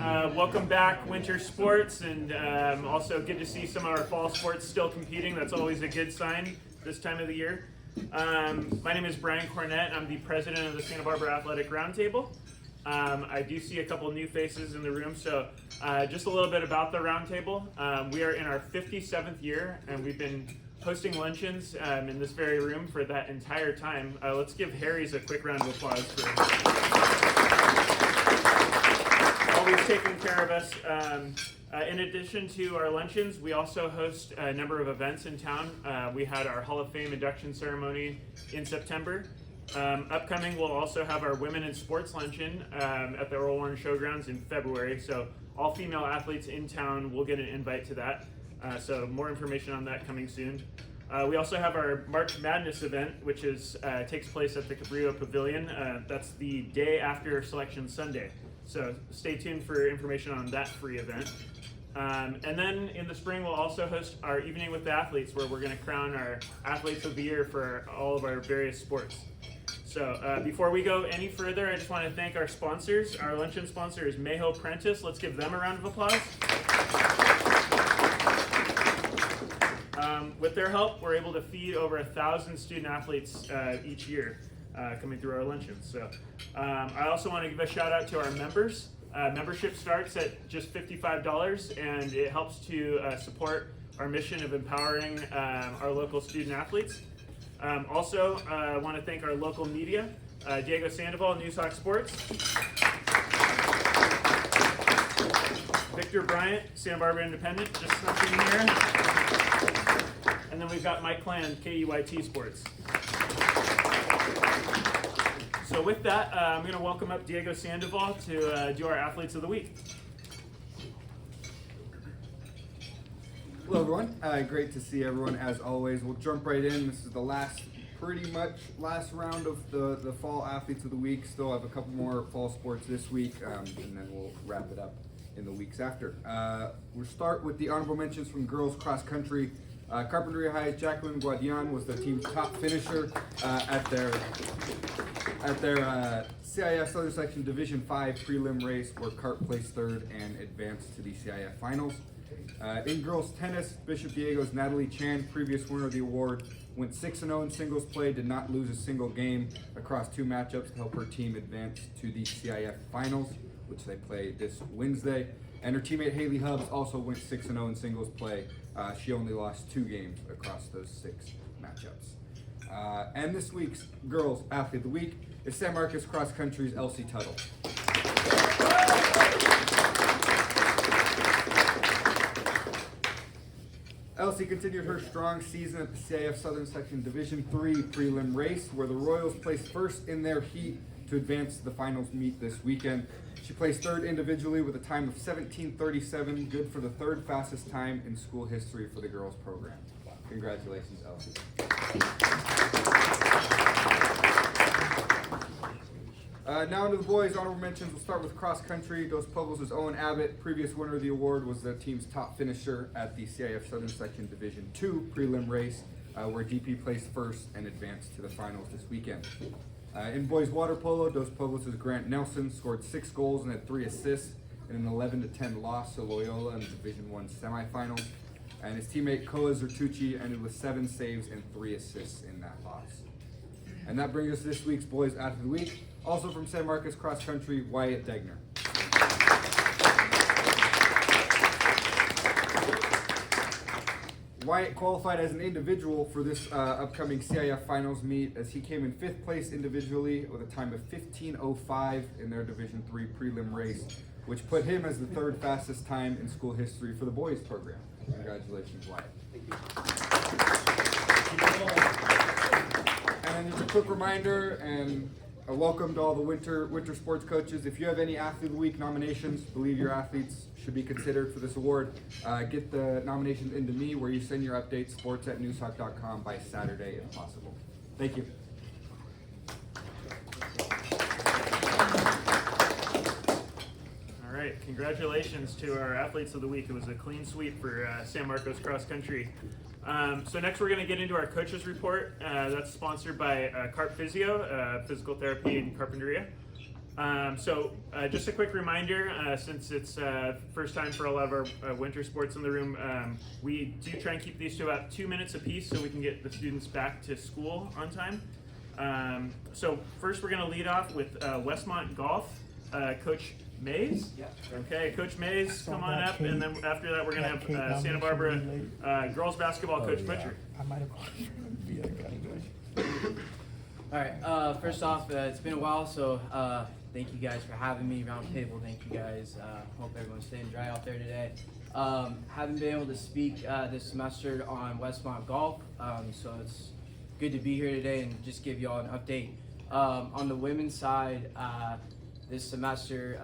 Welcome back, winter sports, and also good to see some of our fall sports still competing. That's always a good sign this time of the year. My name is Brian Cornett. I'm the president of the Santa Barbara Athletic Roundtable. I do see a couple new faces in the room, so just a little bit about the Roundtable. We are in our 57th year, and we've been hosting luncheons in this very room for that entire time. Let's give Harry's a quick round of applause for always taking care of us. In addition to our luncheons, we also host a number of events in town. We had our Hall of Fame induction ceremony in September. Upcoming, we'll also have our Women in Sports Luncheon at the Earl Warren Showgrounds in February. So all female athletes in town will get an invite to that. So more information on that coming soon. We also have our March Madness event, which takes place at the Cabrillo Pavilion. That's the day after Selection Sunday. So stay tuned for information on that free event. And then in the spring, we'll also host our Evening with the Athletes, where we're going to crown our Athletes of the Year for all of our various sports. So before we go any further, I just want to thank our sponsors. Our luncheon sponsor is Mayho Prentice. Let's give them a round of applause. With their help, we're able to feed over 1,000 student athletes each year coming through our luncheons. So I also want to give a shout out to our members. Membership starts at just $55, and it helps to support our mission of empowering our local student athletes. Also, I want to thank our local media, Diego Sandoval, News Hawk Sports, Victor Bryant, Santa Barbara Independent, just snuck in here. And then we've got Mike Clan, KUYT Sports. So with that, I'm going to welcome up Diego Sandoval to do our Athletes of the Week. Hello everyone, great to see everyone as always. We'll jump right in. This is the pretty much last round of the Fall Athletes of the Week. Still have a couple more fall sports this week, and then we'll wrap it up in the weeks after. We'll start with the honorable mentions from girls cross country. Carpinteria High Jacqueline Guadian was the team's top finisher at their CIF Southern Section Division 5 prelim race, where Carp placed third and advanced to the CIF finals. In girls tennis, Bishop Diego's Natalie Chan, previous winner of the award, went 6-0 in singles play, did not lose a single game across two matchups to help her team advance to the CIF finals, which they play this Wednesday. And her teammate Haley Hubbs also went 6-0 in singles play. She only lost 2 games across those 6 matchups. And this week's Girls Athlete of the Week is San Marcos Cross Country's Elsie Tuttle. Elsie continued her strong season at the CIF Southern Section Division 3 prelim race, where the Royals placed first in their heat to advance to the finals meet this weekend. She placed third individually with a time of 17:37, good for the third fastest time in school history for the girls program. Congratulations, Elsie. Now into the boys' honorable mentions. We'll start with cross country. Dos Pueblos' Owen Abbott, previous winner of the award, was the team's top finisher at the CIF Southern Section Division 2 prelim race, where DP placed first and advanced to the finals this weekend. In boys water polo, Dos Pueblos' Grant Nelson scored 6 goals and had 3 assists in an 11-10 loss to Loyola in the Division 1 semifinals. And his teammate Koa Zertucci ended with 7 saves and 3 assists in that loss. And that brings us to this week's Boys Athlete of the Week, also from San Marcos Cross Country, Wyatt Degner. Wyatt qualified as an individual for this upcoming CIF finals meet, as he came in 5th place individually with a time of 15:05 in their Division 3 prelim race, which put him as the 3rd fastest time in school history for the boys program. Congratulations, Wyatt. Thank you. And then just a quick reminder and a welcome to all the winter sports coaches. If you have any Athlete of the Week nominations, believe your athletes should be considered for this award, get the nominations into me, where you send your updates, sports@newshawk.com by Saturday if possible. Thank you. All right, congratulations to our Athletes of the Week. It was a clean sweep for San Marcos Cross Country. So next we're going to get into our coaches report. That's sponsored by Carp Physio, physical therapy and Carpinteria. Just a quick reminder, since it's first time for a lot of our winter sports in the room, we do try and keep these to about 2 minutes apiece so we can get the students back to school on time. So first we're going to lead off with Westmont Golf, Coach Mays. Yeah. Okay, Coach Mays, come on up, and then after that we're going to have Santa Barbara girls basketball Coach Butcher. I might have gone via the All right. First off, it's been a while, so thank you guys for having me. Round table, thank you guys. Hope everyone's staying dry out there today. Haven't been able to speak this semester on Westmont Golf, so it's good to be here today and just give you all an update. On the women's side, this semester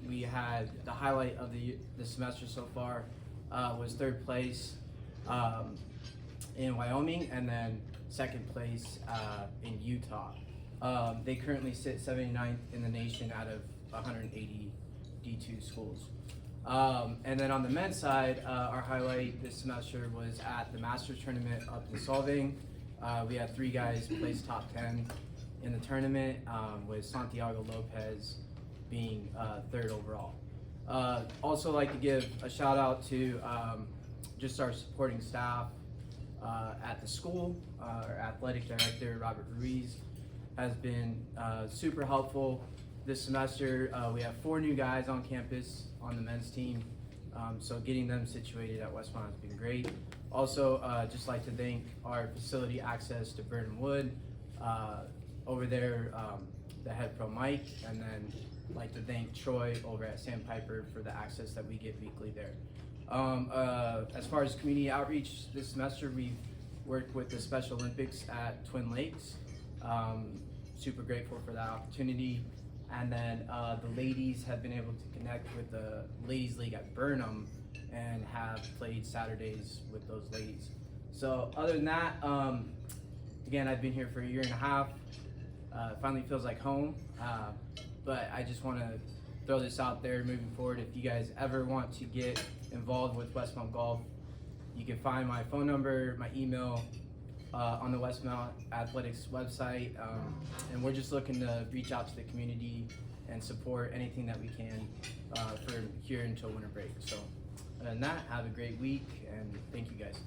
we had the highlight of the semester so far was third place in Wyoming, and then second place in Utah. They currently sit 79th in the nation out of 180 D2 schools. And then on the men's side, our highlight this semester was at the Masters tournament up in Solvang. We had 3 guys place top 10 in the tournament, with Santiago Lopez being 3rd overall. Also like to give a shout out to just our supporting staff at the school. Our athletic director, Robert Ruiz, has been super helpful this semester. We have 4 new guys on campus on the men's team, so getting them situated at Westmont has been great. Also, just like to thank our facility access to Burnham Wood, over there, the head pro Mike, and then like to thank Troy over at Sandpiper for the access that we get weekly there. As far as community outreach this semester, we've worked with the Special Olympics at Twin Lakes. Super grateful for that opportunity. And then the ladies have been able to connect with the Ladies League at Burnham and have played Saturdays with those ladies. So other than that, again, I've been here for 1.5 years. It finally feels like home. But I just want to throw this out there moving forward. If you guys ever want to get involved with Westmont Golf, you can find my phone number, my email on the Westmont Athletics website. And we're just looking to reach out to the community and support anything that we can for here until winter break. So other than that, have a great week, and thank you guys.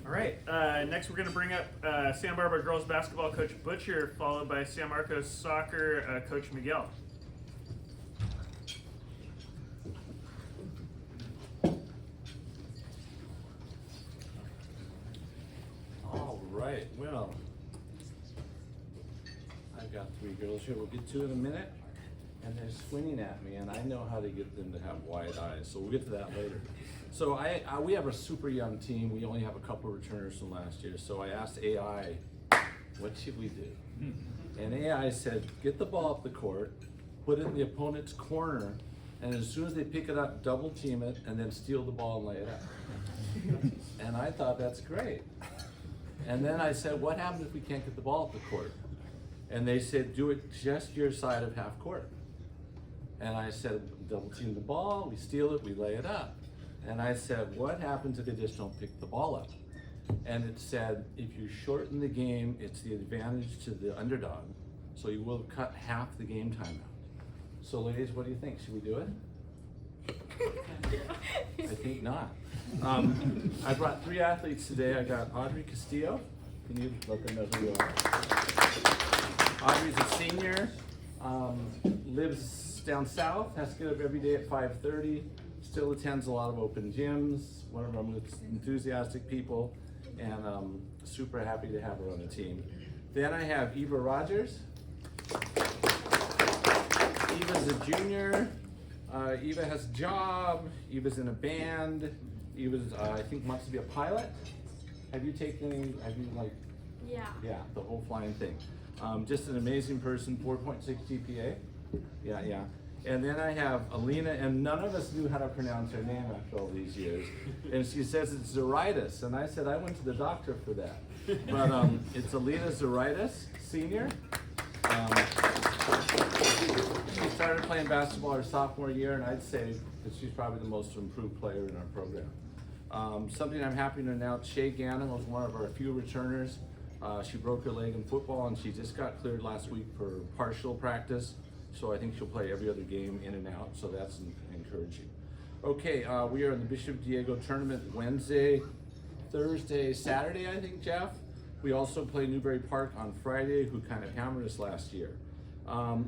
All right, next we're going to bring up Santa Barbara girls basketball Coach Butcher, followed by San Marcos soccer Coach Miguel. All right, well, I've got 3 girls here we'll get to in a minute, and they're squinting at me, and I know how to get them to have wide eyes, so we'll get to that later. So we have a super young team. We only have a couple of returners from last year, so I asked AI, what should we do? And AI said, get the ball up the court, put it in the opponent's corner, and as soon as they pick it up, double team it, and then steal the ball and lay it up. And I thought, that's great. And then I said, what happens if we can't get the ball up the court? And they said, do it just your side of half court. And I said, double team the ball, we steal it, we lay it up. And I said, what happens if they just don't pick the ball up? And it said, if you shorten the game, it's the advantage to the underdog. So you will cut half the game time out. So ladies, what do you think? Should we do it? I think not. I brought 3 athletes today. I got Audrey Castillo. Can you let them know who you are? Audrey's a senior, lives down south, has to get up every day at 5:30, still attends a lot of open gyms, one of our most enthusiastic people, and super happy to have her on the team. Then I have Eva Rogers. Eva's a junior. Eva has a job. Eva's in a band. Eva's, I think, wants to be a pilot. Have you taken any, Yeah, the whole flying thing. Just an amazing person, 4.6 GPA. Yeah. And then I have Alina, and none of us knew how to pronounce her name after all these years. And she says it's Zoritis, and I said I went to the doctor for that. But it's Alina Zoritis, senior. She started playing basketball her sophomore year, and I'd say that she's probably the most improved player in our program. Something I'm happy to announce, Shay Gannon was one of our few returners. She broke her leg in football, and she just got cleared last week for partial practice. So I think she'll play every other game in and out, so that's encouraging. Okay, we are in the Bishop Diego tournament Wednesday, Thursday, Saturday, I think, Jeff. We also play Newbury Park on Friday, who kind of hammered us last year. How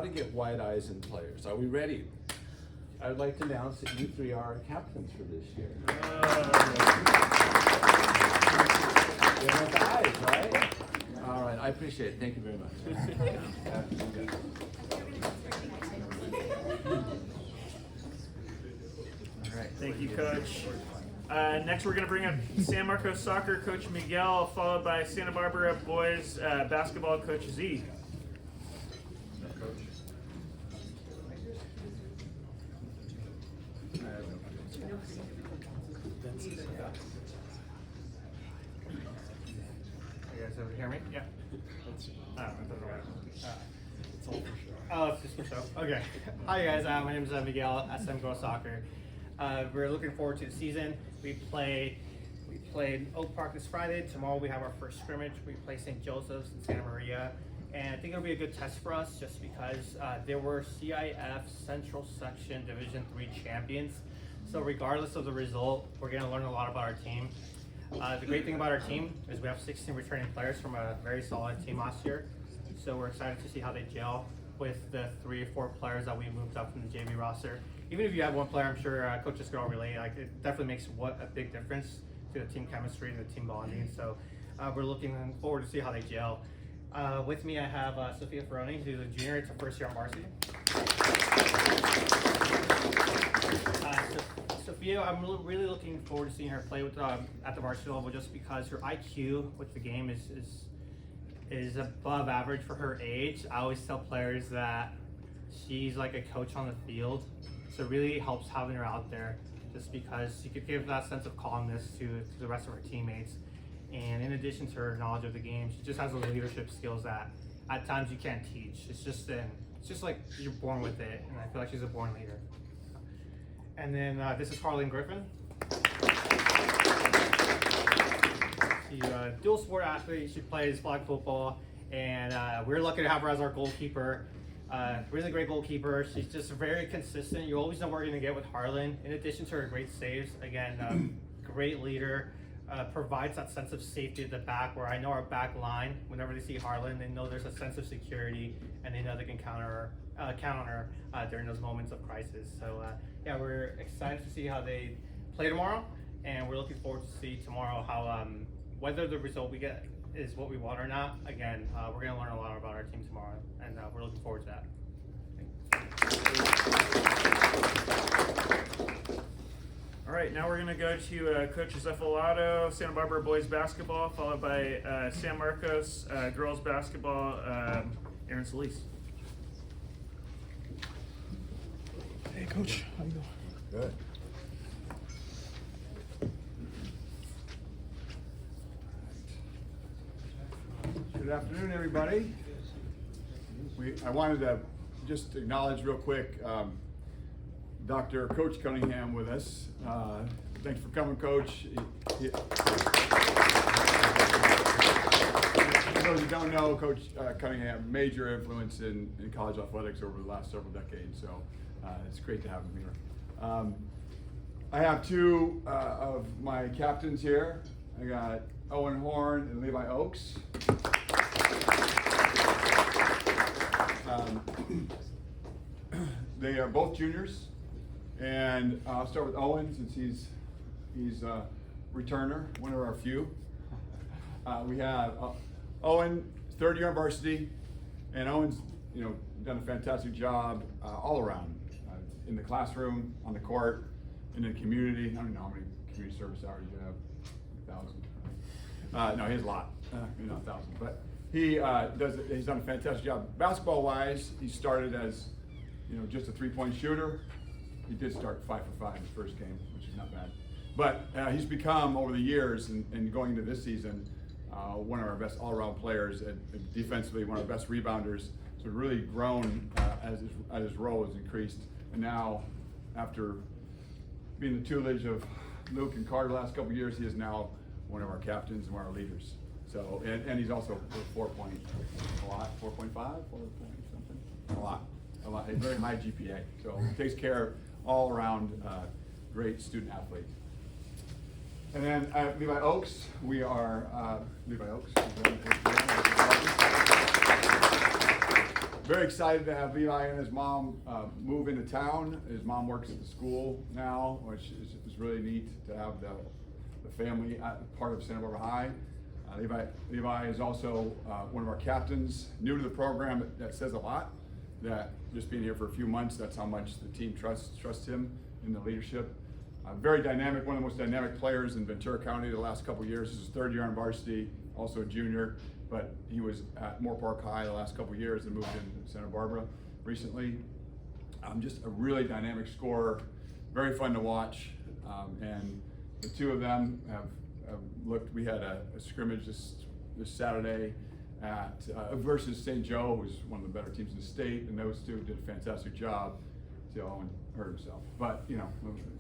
to get wide eyes in players. Are we ready? I would like to announce that you three are our captains for this year. You're with eyes, right? All right, I appreciate it. Thank you very much. All right. Thank you, Coach. Next, we're going to bring up San Marcos Soccer Coach Miguel, followed by Santa Barbara Boys Basketball Coach Z. You guys ever hear me? Yeah. Oh, it doesn't work. It's all for show. Oh, it's just for show. Okay. Hi guys, my name is Miguel at SM Girls Soccer. We're looking forward to the season. We played Oak Park this Friday. Tomorrow we have our first scrimmage. We play St. Joseph's in Santa Maria. And I think it'll be a good test for us just because there were CIF Central Section Division III champions. So regardless of the result, we're going to learn a lot about our team. The great thing about our team is we have 16 returning players from a very solid team last year. So we're excited to see how they gel with the 3 or 4 players that we moved up from the JV roster. Even if you have one player, I'm sure coaches can all relate. Like, it definitely makes a big difference to the team chemistry and the team bonding. So we're looking forward to see how they gel. With me, I have Sophia Ferroni, who's a junior. It's her first year on varsity. Sophia, I'm really looking forward to seeing her play with at the varsity level, just because her IQ with the game is above average for her age. I always tell players that she's like a coach on the field, so it really helps having her out there, just because she could give that sense of calmness to the rest of her teammates. And in addition to her knowledge of the game, she just has those leadership skills that at times you can't teach. It's just like you're born with it, and I feel like she's a born leader. And then this is Harlan Griffin. She's a dual sport athlete. She plays flag football, and we're lucky to have her as our goalkeeper. Really great goalkeeper. She's just very consistent. You always know what you're going to get with Harlan. In addition to her great saves, again, great leader. Provides that sense of safety at the back, where I know our back line, whenever they see Harlan, they know there's a sense of security, and they know they can count on her during those moments of crisis. So yeah, we're excited to see how they play tomorrow, and we're looking forward to see tomorrow how whether the result we get is what we want or not. Again, we're going to learn a lot about our team tomorrow, and we're looking forward to that. All right, now we're going to go to Coach Zephalato, Santa Barbara Boys Basketball, followed by San Marcos Girls Basketball, Aaron Solis. Hey, Coach, how you doing? Good. Good afternoon, everybody. I wanted to just acknowledge real quick Dr. Coach Cunningham with us. Thanks for coming, Coach. For those who don't know, Coach Cunningham, major influence in college athletics over the last several decades, so it's great to have him here. I have 2 of my captains here. I got Owen Horn and Levi Oakes. They are both juniors, and I'll start with Owen since he's a returner, one of our few. We have Owen, 3rd year on varsity, and Owen's done a fantastic job all around, in the classroom, on the court, in the community. I don't know how many community service hours you have, 1,000. No, he has a lot, 1,000. But he's done a fantastic job. Basketball-wise, he started as just a 3-point shooter. He did start 5 for 5 in his first game, which is not bad. But he's become, over the years and going into this season, one of our best all-around players, and defensively one of our best rebounders. So really grown as his role has increased. And now, after being the tutelage of Luke and Carter the last couple of years, he is now one of our captains and one of our leaders. So, and he's also 4.5, 4 point something, a lot, a very high GPA. So takes care of all around great student athlete. And then at Levi Oaks, we are Levi Oaks. Very excited to have Levi and his mom move into town. His mom works at the school now, which is really neat to have the family part of Santa Barbara High. Levi is also one of our captains, new to the program. That says a lot. That just being here for a few months, that's how much the team trusts him in the leadership. Very dynamic, one of the most dynamic players in Ventura County the last couple of years. This is his third year on varsity, also a junior, but he was at Moore Park High the last couple of years and moved into Santa Barbara recently. Just a really dynamic scorer, very fun to watch, and the two of them have looked. We had a scrimmage this Saturday at versus St. Joe, who's one of the better teams in the state, and those two did a fantastic job. See, Owen hurt himself, but the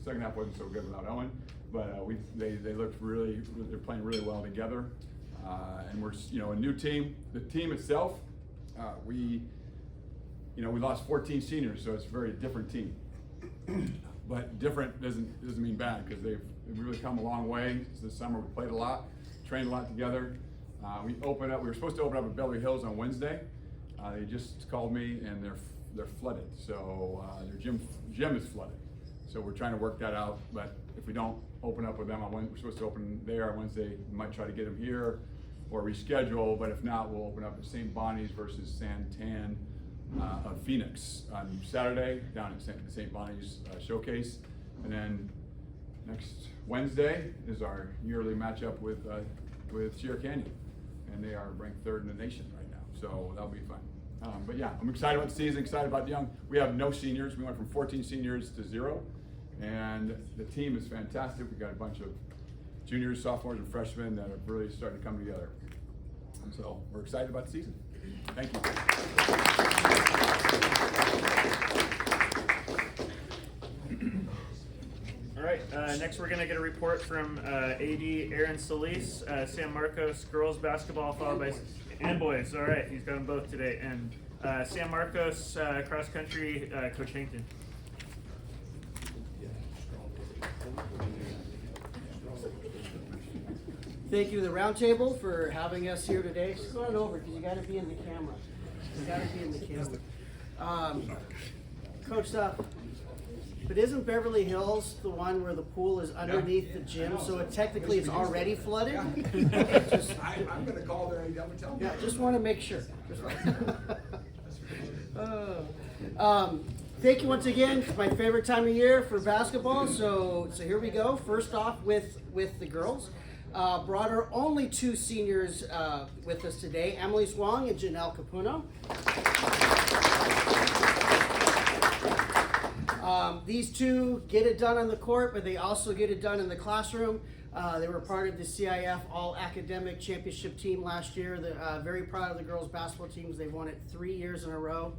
second half wasn't so good without Owen. But they looked really, they're playing really well together, and we're a new team. The team itself, we lost 14 seniors, so it's a very different team. But different doesn't mean bad, because they've really come a long way. This summer we played a lot, trained a lot together. We were supposed to open up at Beverly Hills on Wednesday. They just called me and they're flooded. So their gym is flooded. So we're trying to work that out. But if we don't open up with them on Wednesday, we're supposed to open there on Wednesday. We might try to get them here or reschedule. But if not, we'll open up at St. Bonnie's versus Santan of Phoenix on Saturday down at St. Bonnie's showcase. And then next Wednesday is our yearly matchup with Sierra Canyon, and they are ranked 3rd in the nation right now, so that'll be fun. But yeah, I'm excited about the season, excited about the young. We have no seniors. We went from 14 seniors to 0, and the team is fantastic. We got a bunch of juniors, sophomores, and freshmen that are really starting to come together. And so we're excited about the season. Thank you. All right, next we're going to get a report from AD Aaron Solis, San Marcos girls basketball, followed by, and boys. All right, he's got them both today. And San Marcos cross country, Coach Hankton. Thank you to the roundtable for having us here today. Just go on over, because you got to be in the camera. You got to be in the camera. Coach, but isn't Beverly Hills the one where the pool is underneath the gym, so technically it's already flooded? I'm going to call there and tell them. Yeah, just want to make sure. Thank you once again. It's my favorite time of year for basketball, so here we go. First off with the girls. Brought our only 2 seniors with us today, Emily Swong and Janelle Capuno. These two get it done on the court, but they also get it done in the classroom. They were part of the CIF All-Academic Championship team last year. They're very proud of the girls' basketball teams. They've won it 3 years in a row.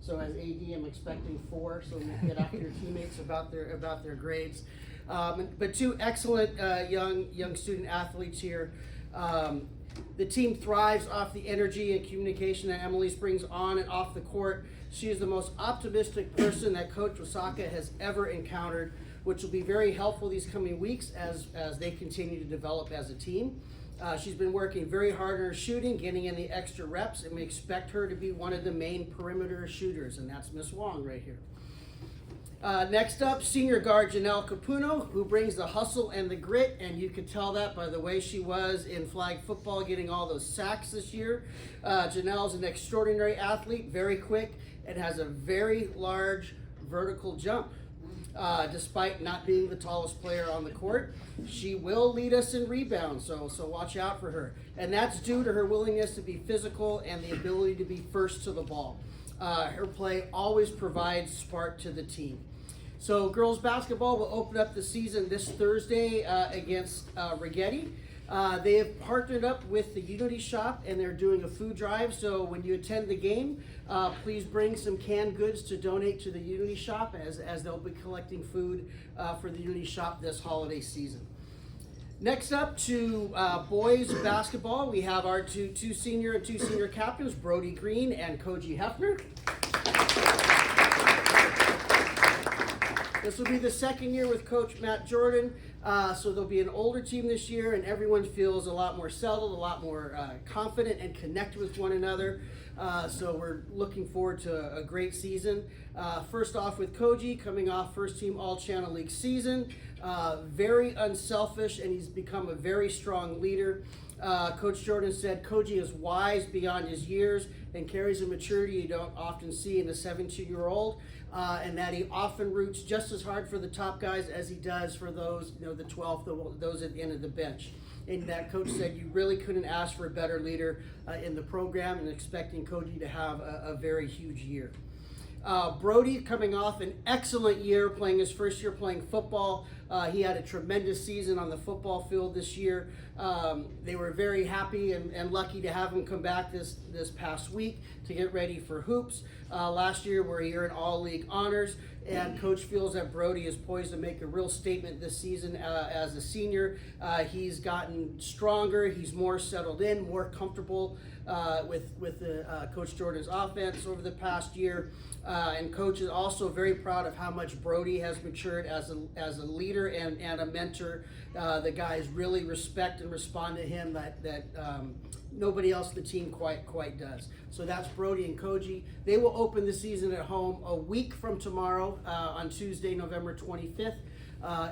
So as AD, I'm expecting 4, so you get after your teammates about their grades. But 2 excellent young student athletes here. The team thrives off the energy and communication that Emily brings on and off the court. She is the most optimistic person that Coach Osaka has ever encountered, which will be very helpful these coming weeks as they continue to develop as a team. She's been working very hard on her shooting, getting in the extra reps, and we expect her to be one of the main perimeter shooters, and that's Miss Wong right here. Next up, senior guard Janelle Capuno, who brings the hustle and the grit, and you could tell that by the way she was in flag football, getting all those sacks this year. Janelle's an extraordinary athlete, very quick, and has a very large vertical jump. Despite not being the tallest player on the court, she will lead us in rebounds, so watch out for her. And that's due to her willingness to be physical and the ability to be first to the ball. Her play always provides spark to the team. So girls basketball will open up the season this Thursday against Rigetti. They have partnered up with the Unity Shop, and they're doing a food drive. So when you attend the game, please bring some canned goods to donate to the Unity Shop, as they'll be collecting food for the Unity Shop this holiday season. Next up to boys basketball, we have our two senior captains, Brody Green and Koji Hefner. This will be the second year with Coach Matt Jordan, so there'll be an older team this year, and everyone feels a lot more settled, a lot more confident and connected with one another. So we're looking forward to a great season. First off with Koji, coming off first team All-Channel League season, very unselfish, and he's become a very strong leader. Coach Jordan said Koji is wise beyond his years and carries a maturity you don't often see in a 17-year-old. And that he often roots just as hard for the top guys as he does for those, the 12th, those at the end of the bench. And that coach said you really couldn't ask for a better leader in the program, and expecting Koji to have a very huge year. Brody coming off an excellent year, playing his first year playing football. He had a tremendous season on the football field this year. They were very happy and lucky to have him come back this past week to get ready for hoops. Last year where he earned all-league honors, and coach feels that Brody is poised to make a real statement this season as a senior. He's gotten stronger, he's more settled in, more comfortable with the Coach Jordan's offense over the past year. And coach is also very proud of how much Brody has matured as a leader and a mentor. The guys really respect and respond to him that nobody else in the team quite does. So that's Brody and Koji. They will open the season at home a week from tomorrow on Tuesday, November 25th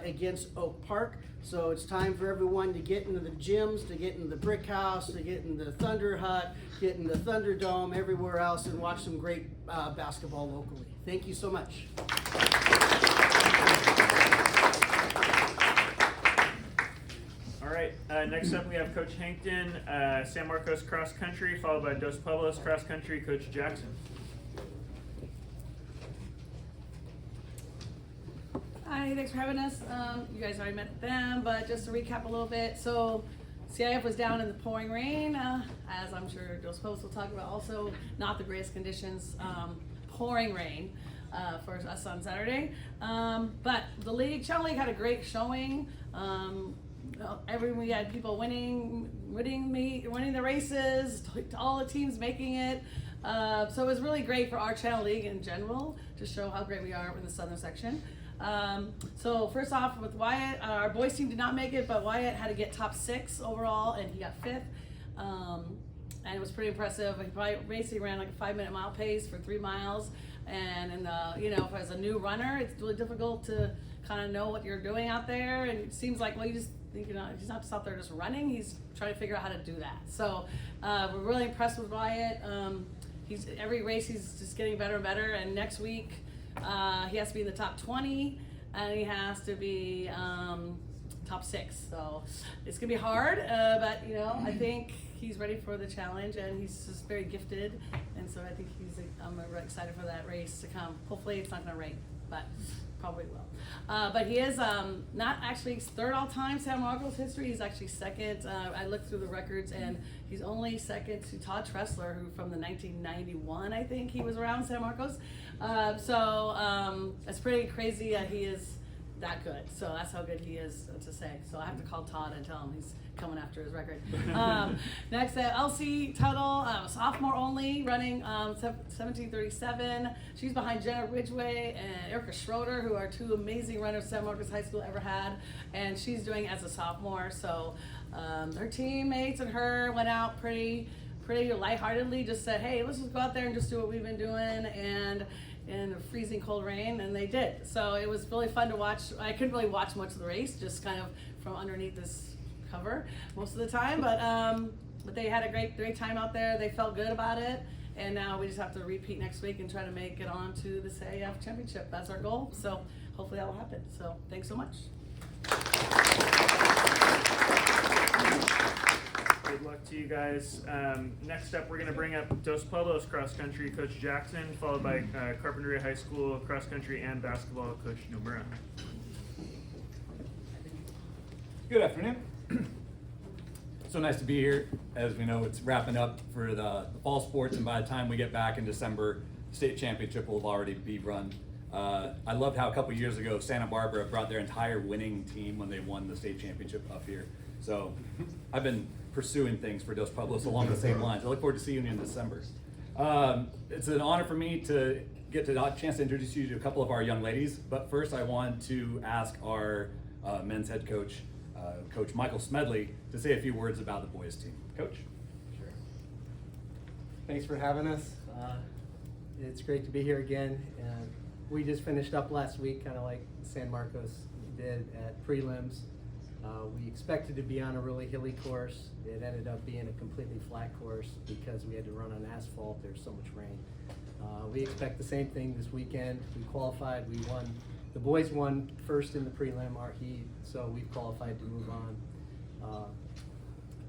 against Oak Park. So it's time for everyone to get into the gyms, to get into the Brick House, to get in the Thunder Hut, get in the Thunderdome, everywhere else, and watch some great basketball locally. Thank you so much. All right, next up we have Coach Hankton, San Marcos cross country, followed by Dos Pueblos cross country, Coach Jackson. Hi, thanks for having us. You guys already met them, but just to recap a little bit. So CIF was down in the pouring rain, as I'm sure Dos Pueblos will talk about also. Not the greatest conditions, pouring rain for us on Saturday. But the Channel League had a great showing. We had people winning the races, all the teams making it. So it was really great for our Channel League in general to show how great we are in the southern section. So first off with Wyatt, our boys team did not make it, but Wyatt had to get top 6 overall, and he got 5th. And it was pretty impressive. He basically ran like a 5-minute mile pace for 3 miles. And as a new runner, it's really difficult to kind of know what you're doing out there. And it seems like, you just think, he's not just out there just running. He's trying to figure out how to do that. So we're really impressed with Wyatt. Every race he's just getting better and better. And next week, he has to be in the top 20, and he has to be top 6. So it's gonna be hard, but I think he's ready for the challenge, and he's just very gifted, and so I think I'm really excited for that race to come. Hopefully it's not gonna rain, but probably will. But he is not actually 3rd all time San Marcos history. He's actually 2nd. I looked through the records, and he's only 2nd to Todd Tressler, who from the 1991, I think he was around San Marcos. So it's pretty crazy that he is that good. So that's how good he is to say. So I have to call Todd and tell him he's coming after his record. Next, LC Tuttle, sophomore only, running 17:37. She's behind Jenna Ridgway and Erica Schroeder, who are 2 amazing runners San Marcos High School ever had. And she's doing it as a sophomore. So her teammates and her went out pretty lightheartedly, just said, hey, let's just go out there and just do what we've been doing, and in a freezing cold rain, and they did. So it was really fun to watch. I couldn't really watch much of the race, just kind of from underneath this cover most of the time, but they had a great time out there. They felt good about it, and now we just have to repeat next week and try to make it on to the CIF championship. That's our goal, so hopefully that will happen. So thanks so much. Good luck to you guys. Next up, we're going to bring up Dos Pueblos cross country, Coach Jackson, followed by Carpinteria High School cross country and basketball, Coach Nomura. Good afternoon. So nice to be here. As we know, it's wrapping up for the fall sports, and by the time we get back in December, the state championship will already be run. I loved how a couple years ago Santa Barbara brought their entire winning team when they won the state championship up here. So I've been pursuing things for Dos Pueblos along the same lines. I look forward to seeing you in December. It's an honor for me to get the chance to introduce you to a couple of our young ladies, but first I want to ask our men's head coach, Coach Michael Smedley, to say a few words about the boys team. Coach? Sure. Thanks for having us. It's great to be here again. We just finished up last week, kind of like San Marcos did at prelims. We expected to be on a really hilly course. It ended up being a completely flat course because we had to run on asphalt. There's so much rain. We expect the same thing this weekend. We qualified, we won. The boys won first in the prelim, our heat, so we've qualified to move on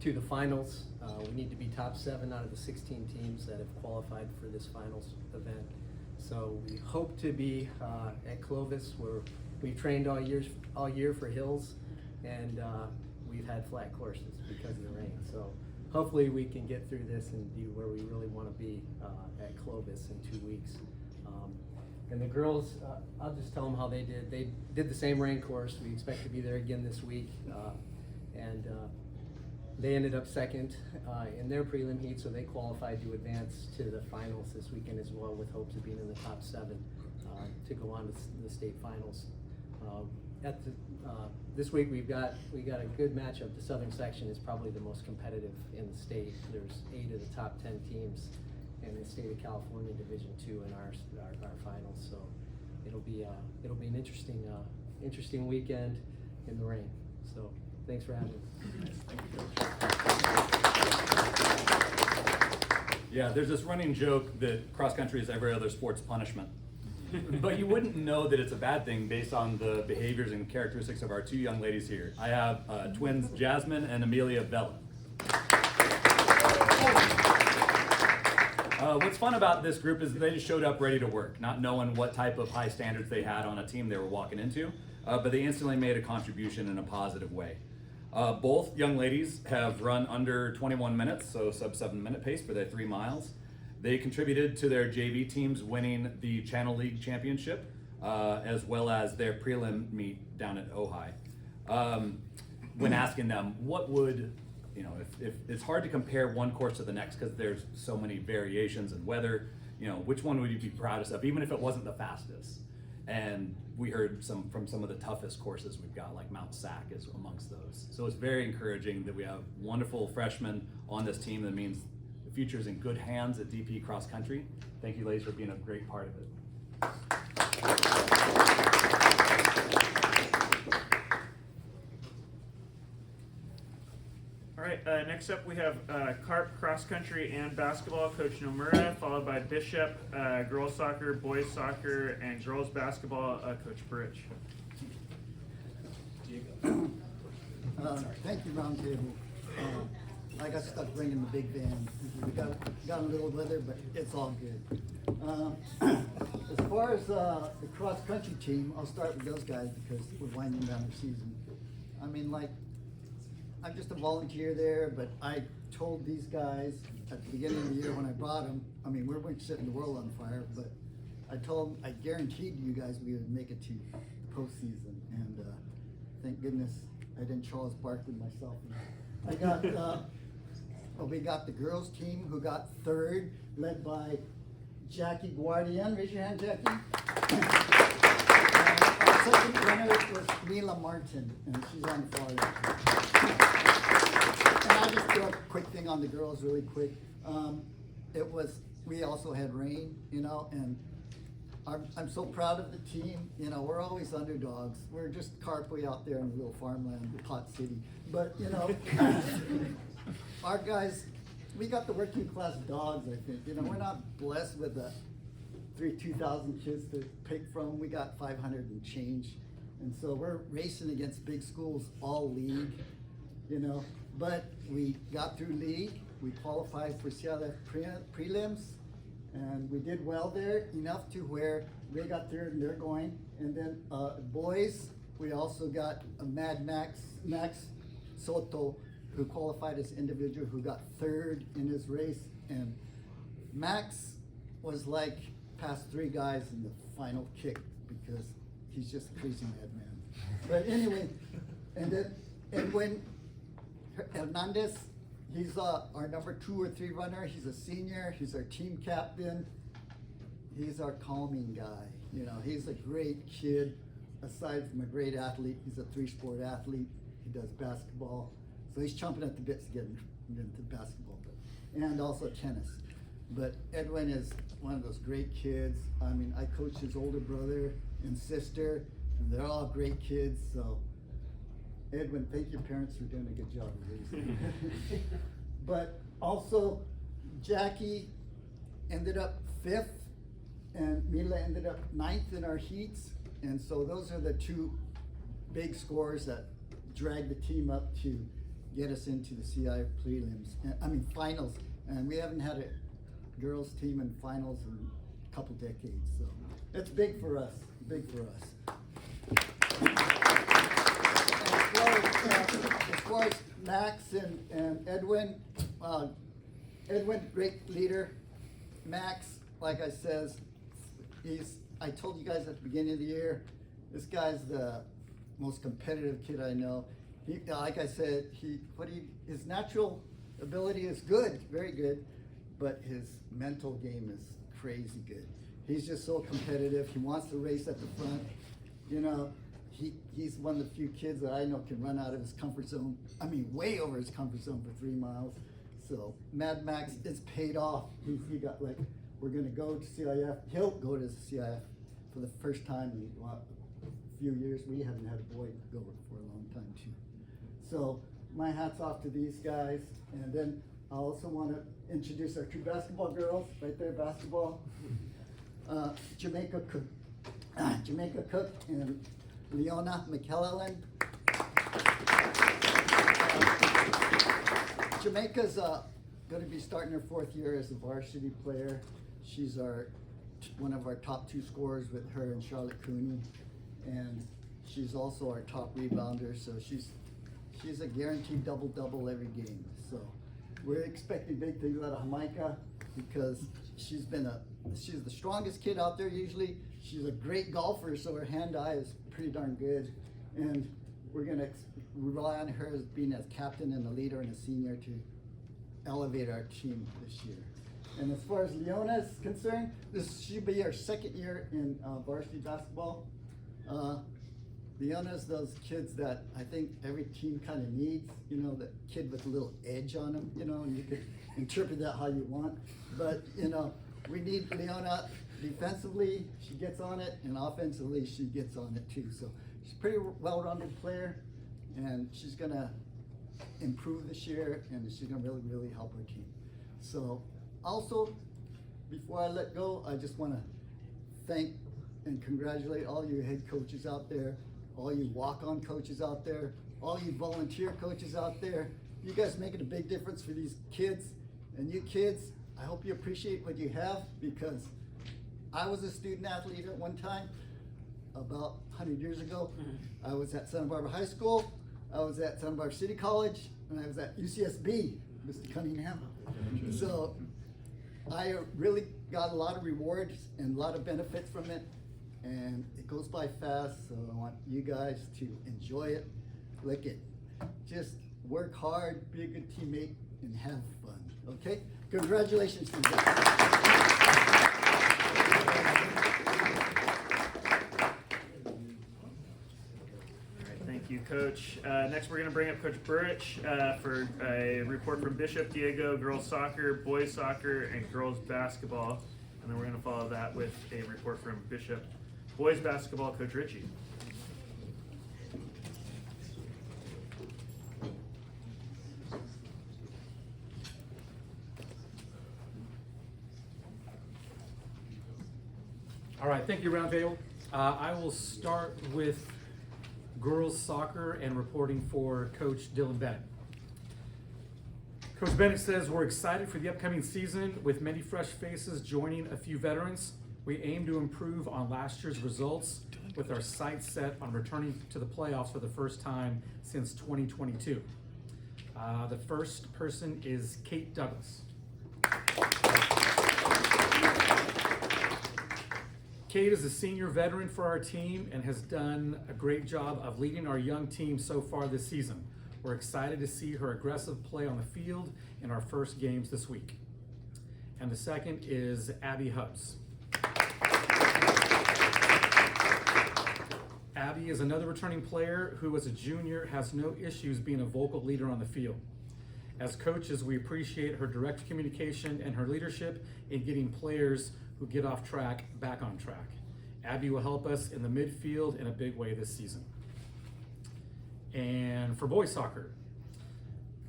to the finals. We need to be top 7 out of the 16 teams that have qualified for this finals event. So we hope to be at Clovis, where we've trained all year for hills, and we've had flat courses because of the rain. So hopefully we can get through this and be where we really want to be at Clovis in 2 weeks. And the girls, I'll just tell them how they did. They did the same rain course. We expect to be there again this week. And they ended up second in their prelim heat, so they qualified to advance to the finals this weekend as well, with hopes of being in the top 7 to go on to the state finals. This week we got a good matchup. The southern section is probably the most competitive in the state. There's 8 of the top 10 teams in the state of California Division II in our finals. So it'll be an interesting weekend in the rain. So thanks for having me. Yeah, there's this running joke that cross country is every other sport's punishment. But you wouldn't know that it's a bad thing based on the behaviors and characteristics of our 2 young ladies here. I have twins Jasmine and Amelia Bella. What's fun about this group is they just showed up ready to work, not knowing what type of high standards they had on a team they were walking into, but they instantly made a contribution in a positive way. Both young ladies have run under 21 minutes, so sub 7-minute pace for their 3 miles. They contributed to their JV teams winning the Channel League Championship, as well as their prelim meet down at Ojai. When asking them, what would, if it's hard to compare one course to the next because there's so many variations in weather, which one would you be proudest of, even if it wasn't the fastest? And we heard from some of the toughest courses we've got, like Mount Sac is amongst those. So it's very encouraging that we have wonderful freshmen on this team. That means the future is in good hands at DP Cross Country. Thank you, ladies, for being a great part of it. All right, next up we have Carp cross country and basketball, Coach Nomura, followed by Bishop, girls soccer, boys soccer, and girls basketball, Coach Burich. Thank you, Roundtable. I got stuck bringing the big van. We got a little weather, but it's all good. As far as the cross country team, I'll start with those guys because we're winding down the season. I mean, I'm just a volunteer there, but I told these guys at the beginning of the year when I brought them, we weren't setting the world on fire, but I told them, I guaranteed you guys we would make it to the postseason, and thank goodness I didn't Charles Barkley myself. We got the girls team who got 3rd, led by Jackie Guardian. Raise your hand, Jackie. Our second winner was Mila Martin, and she's on the far right. And I'll just do a quick thing on the girls really quick. We also had rain, and I'm so proud of the team. We're always underdogs. We're just carpway out there in a little farmland, Pot City. But, our guys, we got the working class dogs, I think. We're not blessed with 2,000 kids to pick from. We got 500 and change. And so we're racing against big schools all league, But we got through league. We qualified for CLF prelims. And we did well there, enough to where they got 3rd and they're going. And then boys, we also got a Mad Max Soto, who qualified as individual, who got 3rd in his race. And Max was past 3 guys in the final kick because he's just a crazy mad man. But anyway, and when Hernandez, he's our number 2 or 3 runner. He's a senior. He's our team captain. He's our calming guy. You know, he's a great kid. Aside from a great athlete, he's a 3-sport athlete. He does basketball. So he's chomping at the bits to get into basketball, and also tennis. But Edwin is one of those great kids. I mean, I coach his older brother and sister, and they're all great kids. So Edwin, thank your parents for doing a good job of raising you. But also, Jackie ended up 5th, and Mila ended up 9th in our heats. And so those are the 2 big scores that dragged the team up to get us into the CI finals. And we haven't had a girls team in finals in a couple decades. So it's big for us, big for us. As far as Max and Edwin, Edwin, great leader. Max, like I says, I told you guys at the beginning of the year, this guy's the most competitive kid I know. He, like I said, his natural ability is good, very good, but his mental game is crazy good. He's just so competitive. He wants to race at the front. You know, he's one of the few kids that I know can run out of his comfort zone. I mean, way over his comfort zone for 3 miles. So Mad Max, it's paid off. He got like, we're gonna go to CIF. He'll go to CIF for the first time in a few years. We haven't had a boy go for a long time too. So my hat's off to these guys. And then I also want to introduce our 2 basketball girls, right there, basketball. Jamaica Cook and Leona McKellan. Jamaica's going to be starting her 4th year as a varsity player. She's one of our top 2 scorers with her and Charlotte Cooney, and she's also our top rebounder. So she's a guaranteed double-double every game. So we're expecting big things out of Jamaica because she's the strongest kid out there usually. She's a great golfer, so her hand-eye is pretty darn good. And we're gonna rely on her as being as captain and a leader and a senior to elevate our team this year. And as far as Leona is concerned, she'll be her 2nd year in varsity basketball. Leona's those kids that I think every team kind of needs, you know, the kid with a little edge on him, you know, and you can interpret that how you want. But, you know, we need Leona defensively, she gets on it, and offensively, she gets on it too. So she's a pretty well-rounded player, and she's gonna improve this year, and she's gonna really, really help our team. So also, before I let go, I just wanna thank and congratulate all you head coaches out there, all you walk-on coaches out there, all you volunteer coaches out there. You guys making a big difference for these kids. And you kids, I hope you appreciate what you have, because I was a student athlete at one time, about 100 years ago. I was at Santa Barbara High School, I was at Santa Barbara City College, and I was at UCSB, Mr. Cunningham. So I really got a lot of rewards and a lot of benefits from it. And it goes by fast, so I want you guys to enjoy it, lick it. Just work hard, be a good teammate, and have fun, okay? Congratulations to you guys. Thank you, Coach. Next, we're going to bring up Coach Burrich for a report from Bishop Diego, girls soccer, boys soccer, and girls basketball. And then we're going to follow that with a report from Bishop boys basketball, Coach Ritchie. All right, thank you, Roundtable. I will start with girls soccer and reporting for Coach Dylan Bennett. Coach Bennett says, we're excited for the upcoming season with many fresh faces joining a few veterans. We aim to improve on last year's results with our sights set on returning to the playoffs for the first time since 2022. The first person is Kate Douglas. Kate is a senior veteran for our team and has done a great job of leading our young team so far this season. We're excited to see her aggressive play on the field in our first games this week. And the second is Abby Hubbs. Abby is another returning player who, as a junior, has no issues being a vocal leader on the field. As coaches, we appreciate her direct communication and her leadership in getting players who get off track back on track. Abby will help us in the midfield in a big way this season. And for boys soccer,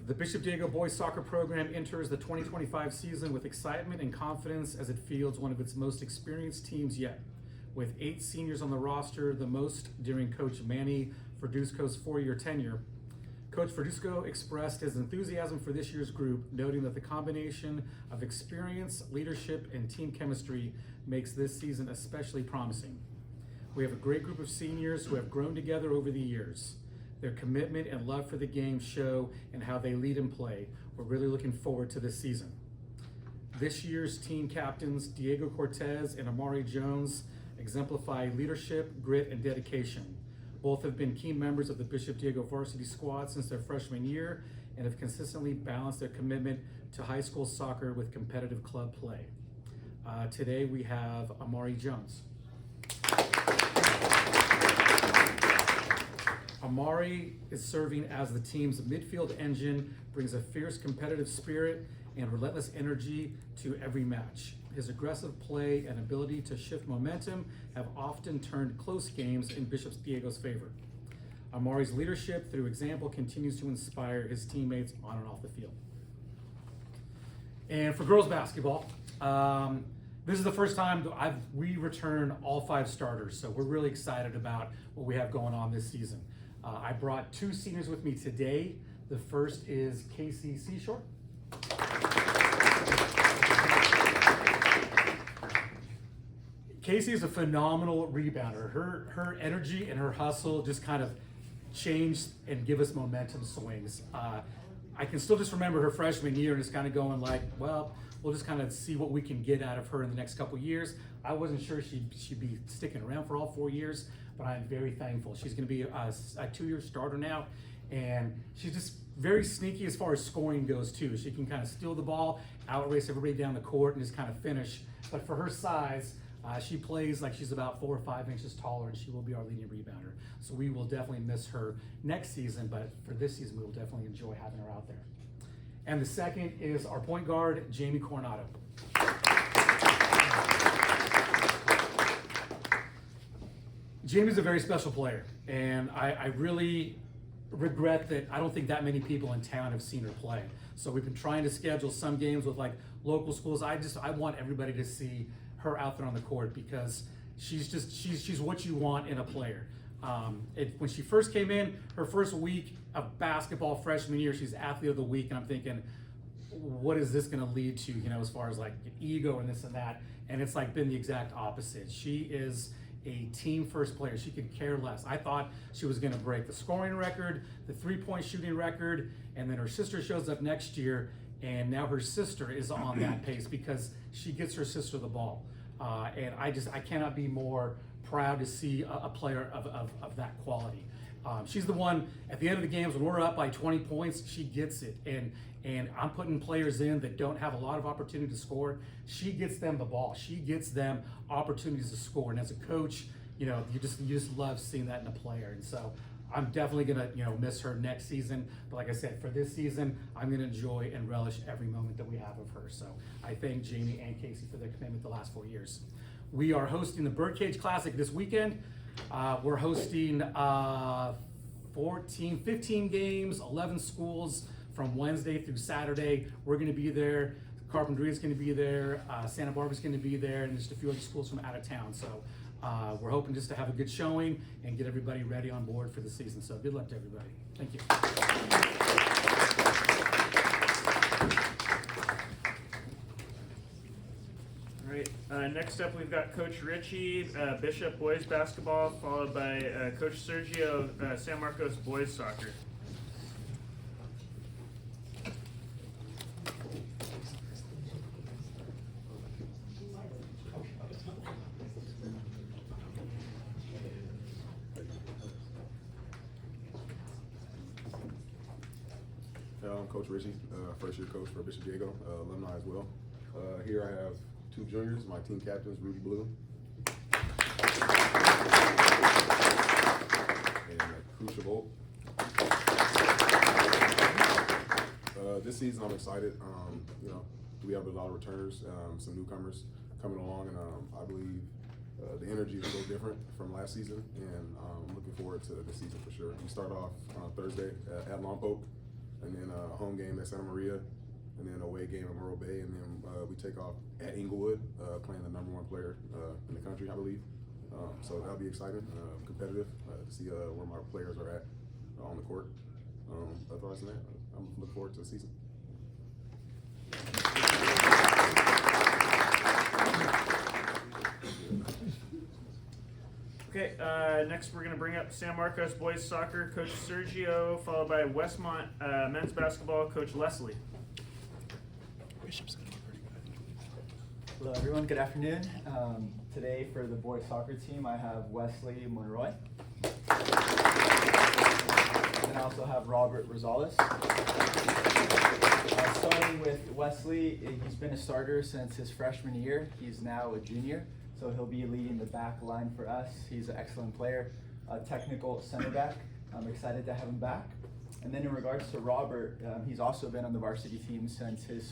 the Bishop Diego boys soccer program enters the 2025 season with excitement and confidence as it fields one of its most experienced teams yet. With 8 seniors on the roster, the most during Coach Manny Verduzco's 4-year tenure, Coach Verduzco expressed his enthusiasm for this year's group, noting that the combination of experience, leadership, and team chemistry makes this season especially promising. We have a great group of seniors who have grown together over the years. Their commitment and love for the game show in how they lead and play. We're really looking forward to this season. This year's team captains, Diego Cortez and Amari Jones, exemplify leadership, grit, and dedication. Both have been key members of the Bishop Diego varsity squad since their freshman year and have consistently balanced their commitment to high school soccer with competitive club play. Today we have Amari Jones. Amari is serving as the team's midfield engine, brings a fierce competitive spirit and relentless energy to every match. His aggressive play and ability to shift momentum have often turned close games in Bishop Diego's favor. Amari's leadership through example continues to inspire his teammates on and off the field. And for girls basketball, this is the first time we return all 5 starters, so we're really excited about what we have going on this season. I brought 2 seniors with me today. The first is Casey Seashore. Casey is a phenomenal rebounder. Her energy and her hustle just kind of changed and give us momentum swings. I can still just remember her freshman year and just kind of going like, well, we'll just kind of see what we can get out of her in the next couple years. I wasn't sure she'd be sticking around for all 4 years, but I'm very thankful. She's going to be a 2-year starter now, and she's just very sneaky as far as scoring goes too. She can kind of steal the ball, outrace everybody down the court, and just kind of finish. But for her size, she plays like she's about 4 or 5 inches taller, and she will be our leading rebounder. So we will definitely miss her next season, but for this season, we will definitely enjoy having her out there. And the second is our point guard, Jamie Coronado. Jamie's a very special player, and I really regret that I don't think that many people in town have seen her play. So we've been trying to schedule some games with like local schools. I want everybody to see her out there on the court because she's what you want in a player. When she first came in, her first week of basketball freshman year, she's athlete of the week, and I'm thinking, what is this going to lead to, as far as like ego and this and that? And it's like been the exact opposite. She is a team first player. She could care less. I thought she was going to break the scoring record, the 3-point shooting record, and then her sister shows up next year, and now her sister is on that pace because she gets her sister the ball. And I cannot be more proud to see a player of that quality. She's the one at the end of the games when we're up by 20 points, she gets it. And I'm putting players in that don't have a lot of opportunity to score. She gets them the ball. She gets them opportunities to score. And as a coach, you just love seeing that in a player. And so I'm definitely gonna miss her next season. But like I said, for this season, I'm gonna enjoy and relish every moment that we have of her. So I thank Jamie and Casey for their commitment the last 4 years. We are hosting the Birdcage Classic this weekend. We're hosting 15 games, 11 schools from Wednesday through Saturday. We're going to be there. Carpinteria is going to be there. Santa Barbara is going to be there, and just a few other schools from out of town. So we're hoping just to have a good showing and get everybody ready on board for the season. So good luck to everybody. Thank you. All right, next up we've got Coach Richie, Bishop boys basketball, followed by Coach Sergio, San Marcos boys soccer. I'm Coach Richie, first year coach for Bishop Diego, alumni as well. Here I have 2 juniors, my team captains, Rudy Blue and Crucial Bolt. This season I'm excited. We have a lot of returners, some newcomers coming along, and I believe the energy is a little different from last season, and I'm looking forward to this season for sure. We start off Thursday at Lompoc, and then a home game at Santa Maria, and then away game at Morro Bay, and then we take off at Inglewood, playing the #1 player in the country, I believe. So that'll be exciting, competitive to see where my players are at on the court. Otherwise than that, I'm looking forward to the season. Okay, next we're going to bring up San Marcos boys soccer, Coach Sergio, followed by Westmont men's basketball, Coach Leslie. Hello everyone, good afternoon. Today for the boys soccer team I have Wesley Monroy. And I also have Robert Rosales. Starting with Wesley, he's been a starter since his freshman year. He's now a junior, so he'll be leading the back line for us. He's an excellent player, a technical center back. I'm excited to have him back. And then in regards to Robert, he's also been on the varsity team since his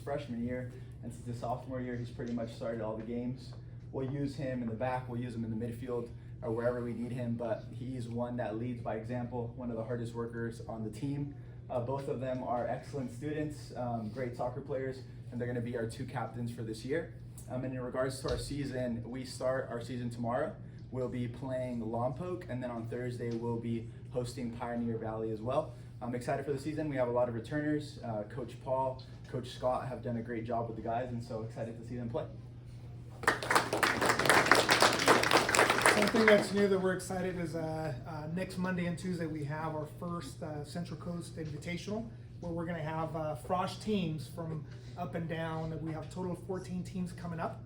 freshman year, and since his sophomore year, he's pretty much started all the games. We'll use him in the back, we'll use him in the midfield, or wherever we need him, but he's one that leads by example, one of the hardest workers on the team. Both of them are excellent students, great soccer players, and they're going to be our 2 captains for this year. And in regards to our season, we start our season tomorrow. We'll be playing Lompoc, and then on Thursday we'll be hosting Pioneer Valley as well. I'm excited for the season. We have a lot of returners. Coach Paul, Coach Scott have done a great job with the guys, and so excited to see them play. Something that's new that we're excited is next Monday and Tuesday we have our first Central Coast Invitational, where we're going to have Frosh teams from up and down. We have a total of 14 teams coming up.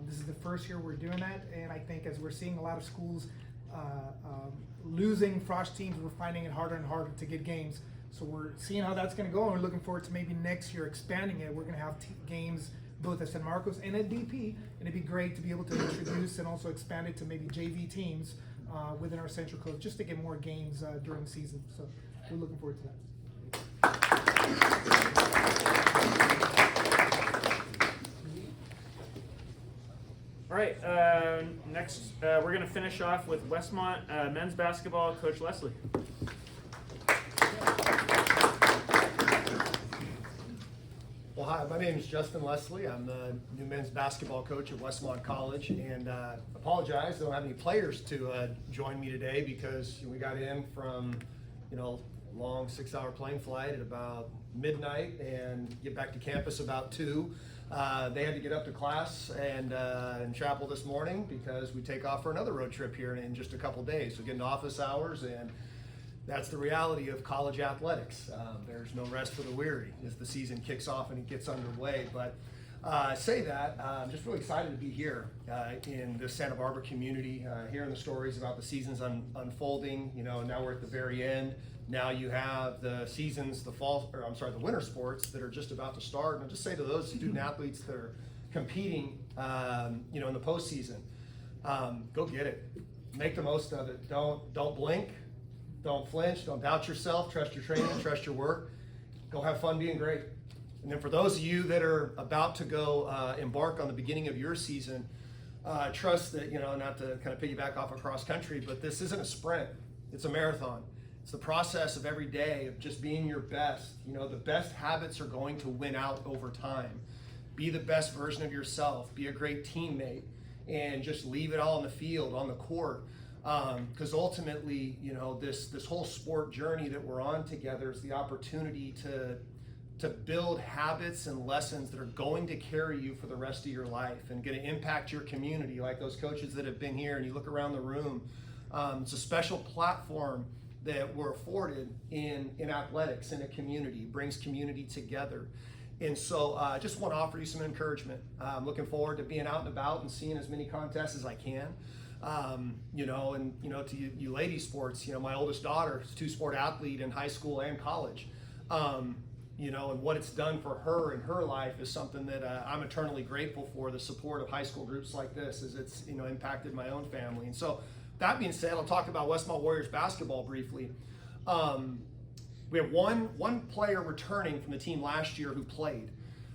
This is the first year we're doing that, and I think as we're seeing a lot of schools losing Frosh teams, we're finding it harder and harder to get games. So we're seeing how that's going to go, and we're looking forward to maybe next year expanding it. We're going to have games both at San Marcos and at DP, and it'd be great to be able to introduce and also expand it to maybe JV teams within our Central Coast, just to get more games during the season. So we're looking forward to that. All right, next we're going to finish off with Westmont men's basketball, Coach Leslie. Well, hi, my name is Justin Leslie. I'm the new men's basketball coach at Westmont College, and apologize, I don't have any players to join me today because we got in from, long 6-hour plane flight at about midnight and get back to campus about 2. They had to get up to class and in chapel this morning because we take off for another road trip here in just a couple days. So getting office hours, and that's the reality of college athletics. There's no rest for the weary as the season kicks off and it gets underway. But say that, I'm just really excited to be here in the Santa Barbara community, hearing the stories about the seasons unfolding. Now we're at the very end. Now you have the seasons, the winter sports that are just about to start. And I'll just say to those student athletes that are competing, in the postseason, go get it. Make the most of it. Don't blink. Don't flinch. Don't doubt yourself. Trust your training. Trust your work. Go have fun being great. And then for those of you that are about to go embark on the beginning of your season, trust that, not to kind of piggyback off of cross country, but this isn't a sprint. It's a marathon. It's the process of every day of just being your best. The best habits are going to win out over time. Be the best version of yourself. Be a great teammate. And just leave it all on the field, on the court. Because ultimately, this whole sport journey that we're on together is the opportunity to build habits and lessons that are going to carry you for the rest of your life and going to impact your community, like those coaches that have been here. And you look around the room, it's a special platform that we're afforded in athletics in a community, brings community together. And so I just want to offer you some encouragement. I'm looking forward to being out and about and seeing as many contests as I can. To you ladies sports, my oldest daughter is a 2-sport athlete in high school and college. You know, and what it's done for her in her life is something that I'm eternally grateful for. The support of high school groups like this, as it's, you know, impacted my own family. And so, that being said, I'll talk about Westmont Warriors basketball briefly. We have one player returning from the team last year who played.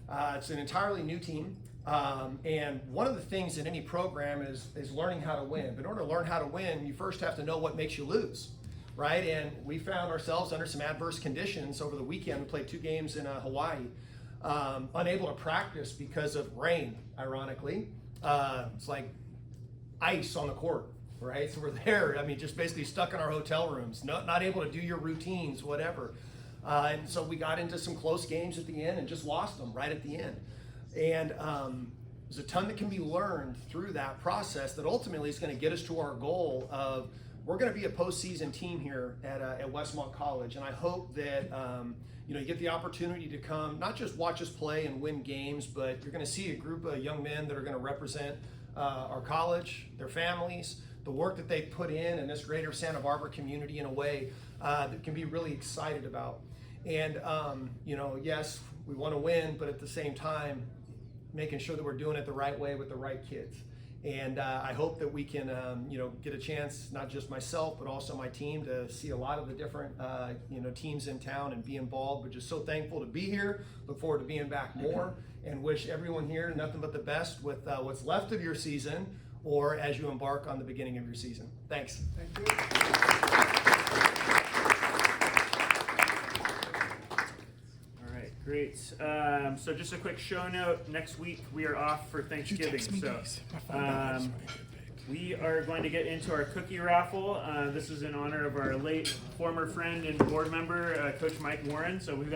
It's an entirely new team. And one of the things in any program is learning how to win. But in order to learn how to win, you first have to know what makes you lose, right? And we found ourselves under some adverse conditions over the weekend. We played 2 games in Hawaii, unable to practice because of rain, ironically. It's like ice on the court, right? So we're there, I mean, just basically stuck in our hotel rooms, not able to do your routines, whatever. And so we got into some close games at the end and just lost them right at the end. And there's a ton that can be learned through that process that ultimately is going to get us to our goal of we're going to be a postseason team here at Westmont College. And I hope that you know, you get the opportunity to come, not just watch us play and win games, but you're going to see a group of young men that are going to represent our college, their families, the work that they put in this greater Santa Barbara community in a way that can be really excited about. And you know, yes, we want to win, but at the same time, making sure that we're doing it the right way with the right kids. And I hope that we can, you know, get a chance, not just myself, but also my team, to see a lot of the different, you know, teams in town and be involved. But just so thankful to be here. Look forward to being back more, and wish everyone here nothing but the best with what's left of your season, or as you embark on the beginning of your season. Thanks. Thank you. Great. So just a quick show note. Next week we are off for Thanksgiving. So we are going to get into our cookie raffle. This is in honor of our late former friend and board member, Coach Mike Warren. So we've got